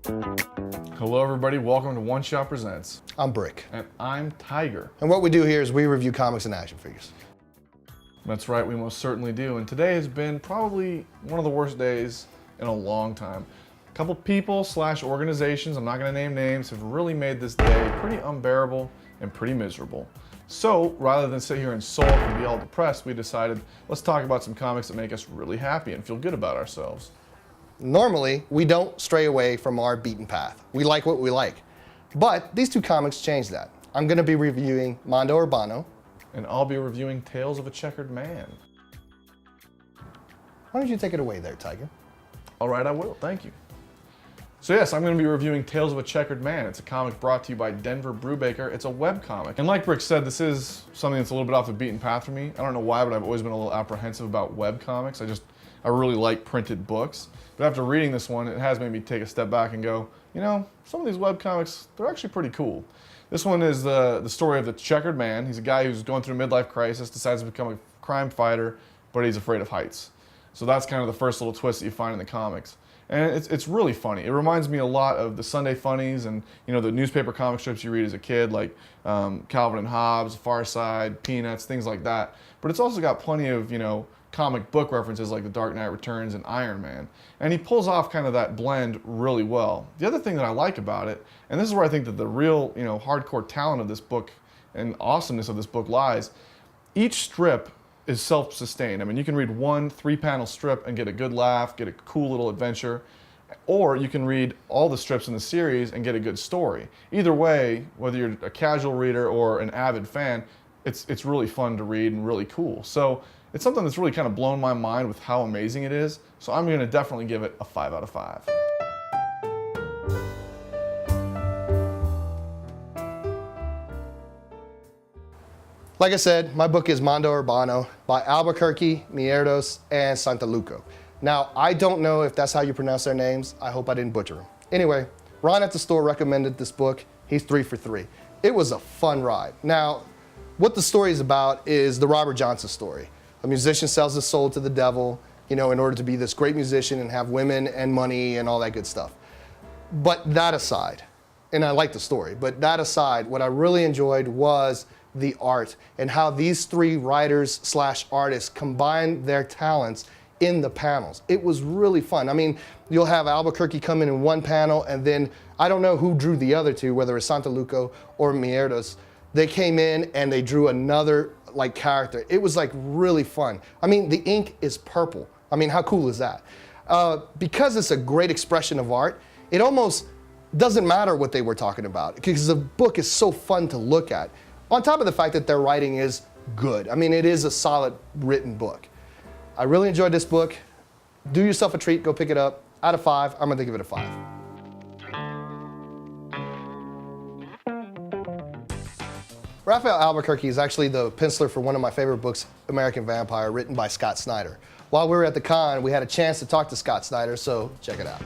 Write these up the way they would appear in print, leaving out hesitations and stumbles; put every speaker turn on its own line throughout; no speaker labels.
Hello everybody, welcome to One Shot Presents.
I'm Brick.
And I'm Tiger.
And what we do here is we review comics and action figures.
That's right, we most certainly do. And today has been probably one of the worst days in a long time. A couple people / organizations, I'm not going to name names, have really made this day pretty unbearable and pretty miserable. So rather than sit here and sulk and be all depressed, we decided let's talk about some comics that make us really happy and feel good about ourselves.
Normally, we don't stray away from our beaten path. We like what we like. But these two comics change that. I'm going to be reviewing Mondo Urbano.
And I'll be reviewing Tales of a Checkered Man.
Why don't you take it away there, Tiger?
All right, I will. Thank you. So yes, I'm going to be reviewing Tales of a Checkered Man. It's a comic brought to you by Denver Brubaker. It's a webcomic. And like Brick said, this is something that's a little bit off the beaten path for me. I don't know why, but I've always been a little apprehensive about webcomics. I really like printed books. But after reading this one, it has made me take a step back and go, you know, some of these webcomics, they're actually pretty cool. This one is the story of the Checkered Man. He's a guy who's going through a midlife crisis, decides to become a crime fighter, but he's afraid of heights. So that's kind of the first little twist that you find in the comics. And it's really funny. It reminds me a lot of the Sunday Funnies and, you know, the newspaper comic strips you read as a kid, like Calvin and Hobbes, Far Side, Peanuts, things like that. But it's also got plenty of, you know, comic book references like The Dark Knight Returns and Iron Man. And he pulls off kind of that blend really well. The other thing that I like about it, and this is where I think that the real, you know, hardcore talent of this book and awesomeness of this book lies, each strip is self-sustained. I mean, you can read one 3-panel strip and get a good laugh, get a cool little adventure, or you can read all the strips in the series and get a good story. Either way, whether you're a casual reader or an avid fan, it's really fun to read and really cool. So it's something that's really kind of blown my mind with how amazing it is. So I'm going to definitely give it a 5 out of 5.
Like I said, my book is Mondo Urbano by Albuquerque, Mierdos, and Santaluco. Now, I don't know if that's how you pronounce their names. I hope I didn't butcher them. Anyway, Ron at the store recommended this book. He's 3 for 3. It was a fun ride. Now, what the story is about is the Robert Johnson story. A musician sells his soul to the devil, you know, in order to be this great musician and have women and money and all that good stuff. But that aside, and I like the story, but that aside, what I really enjoyed was the art and how these 3 writers / artists combine their talents in the panels. It was really fun. I mean, you'll have Albuquerque come in one panel, and then I don't know who drew the other 2, whether it's Santaluco or Mierdos. They came in and they drew another like character. It was like really fun. I mean, the ink is purple. I mean, how cool is that? Because it's a great expression of art, it almost doesn't matter what they were talking about because the book is so fun to look at. On top of the fact that their writing is good. I mean, it is a solid written book. I really enjoyed this book. Do yourself a treat, go pick it up. Out of 5, I'm gonna give it a 5. Raphael Albuquerque is actually the penciler for one of my favorite books, American Vampire, written by Scott Synder. While we were at the con, we had a chance to talk to Scott Synder, so check it out.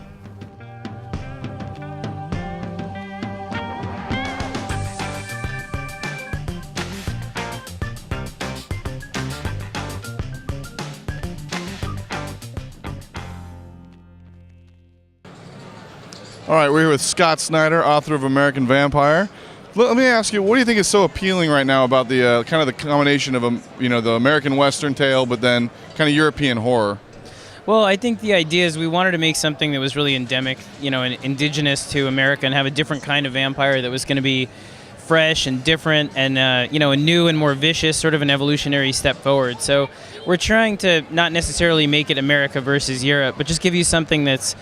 All right, we're here with Scott Synder, author of American Vampire. Let me ask you, what do you think is so appealing right now about the kind of the combination of you know, the American Western tale, but then kind of European horror?
Well, I think the idea is we wanted to make something that was really endemic, you know, and indigenous to America, and have a different kind of vampire that was going to be fresh and different, and you know, a new and more vicious, sort of an evolutionary step forward. So we're trying to not necessarily make it America versus Europe, but just give you something that's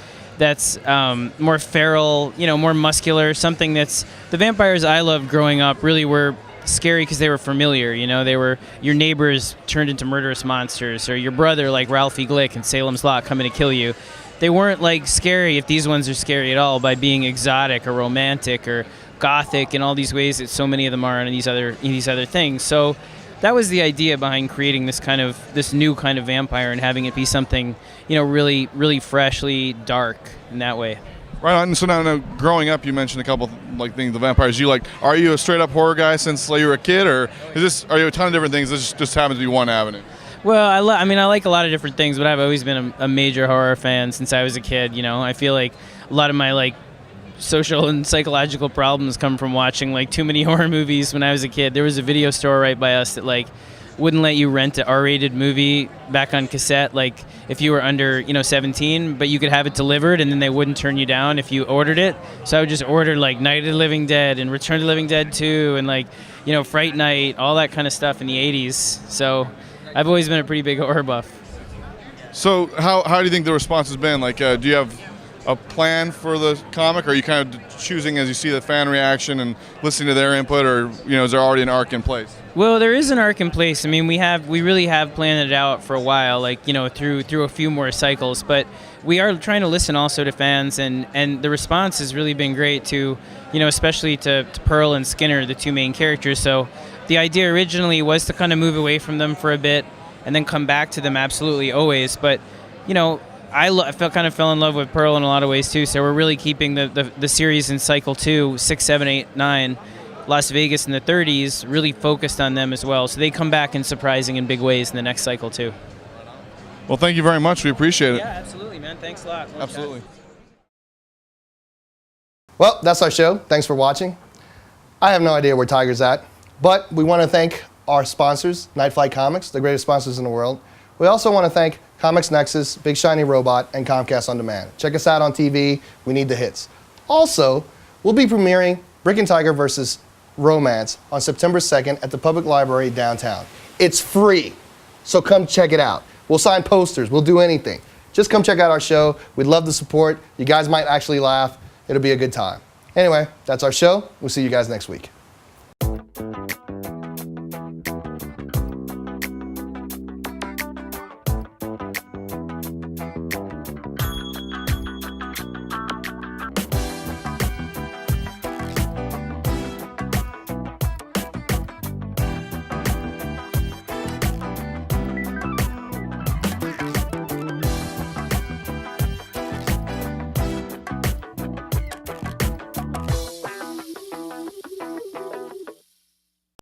more feral, you know, more muscular, something that's, the vampires I loved growing up really were scary because they were familiar, you know, they were your neighbors turned into murderous monsters, or your brother like Ralphie Glick in Salem's Lot coming to kill you. They weren't like scary if these ones are scary at all by being exotic or romantic or gothic in all these ways that so many of them are in these other things. So that was the idea behind creating this new kind of vampire and having it be something, you know, really, really freshly dark in that way.
Right on. So now, growing up, you mentioned a couple like things, the vampires. Are you a straight up horror guy since you were a kid, or are you a ton of different things? This just happens to be one avenue.
Well, I like a lot of different things, but I've always been a major horror fan since I was a kid. You know, I feel like a lot of my social and psychological problems come from watching like too many horror movies when I was a kid. There was a video store right by us that like wouldn't let you rent an R-rated movie back on cassette, like if you were under 17, but you could have it delivered and then they wouldn't turn you down if you ordered it. So I would just order like Night of the Living Dead and Return of the Living Dead 2 and like Fright Night, all that kind of stuff in the 80s. So I've always been a pretty big horror buff.
So how do you think the response has been? Like, do you have a plan for the comic, or are you kind of choosing as you see the fan reaction and listening to their input, or is there already an arc in place?
Well, there is an arc in place. I mean, we really have planned it out for a while, like through a few more cycles. But we are trying to listen also to fans, and the response has really been great to, especially to Pearl and Skinner, the two main characters. So the idea originally was to kind of move away from them for a bit, and then come back to them absolutely always. But I fell in love with Pearl in a lot of ways too. So we're really keeping the series in cycle 2, 6, 7, 8, 9. Las Vegas in the 30s, really focused on them as well. So they come back in surprising and big ways in the next cycle too.
Well, thank you very much. We appreciate it.
Yeah, absolutely, man. Thanks a lot.
Absolutely.
Well, that's our show. Thanks for watching. I have no idea where Tiger's at, but we want to thank our sponsors, Night Flight Comics, the greatest sponsors in the world. We also want to thank Comics Nexus, Big Shiny Robot, and Comcast On Demand. Check us out on TV. We need the hits. Also, we'll be premiering Brick and Tiger versus Romance on September 2nd at the Public Library downtown. It's free, so come check it out. We'll sign posters, we'll do anything. Just come check out our show. We'd love the support. You guys might actually laugh. It'll be a good time. Anyway, that's our show. We'll see you guys next week.